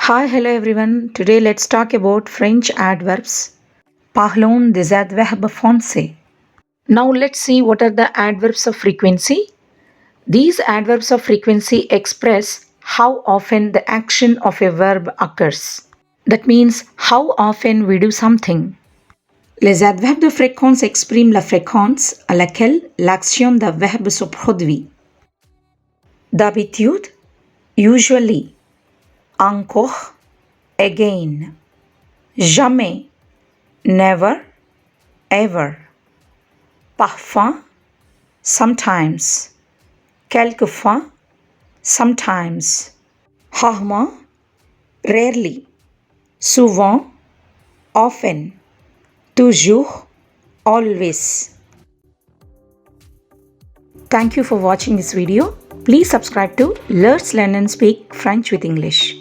Hi, hello everyone. Today let's talk about French adverbs. Parlons des adverbes français. Now let's see what are the adverbs of frequency. These adverbs of frequency express how often the action of a verb occurs. That means how often we do something. Les adverbes de fréquence expriment la fréquence à laquelle l'action d'un verbe se produit. D'habitude, usually. Encore, again. Jamais, never, ever. Parfois, sometimes. Quelquefois, sometimes. Rarement, rarely. Souvent, often. Toujours, always. Thank you for watching this video. Please subscribe to Let's Learn and Speak French with English.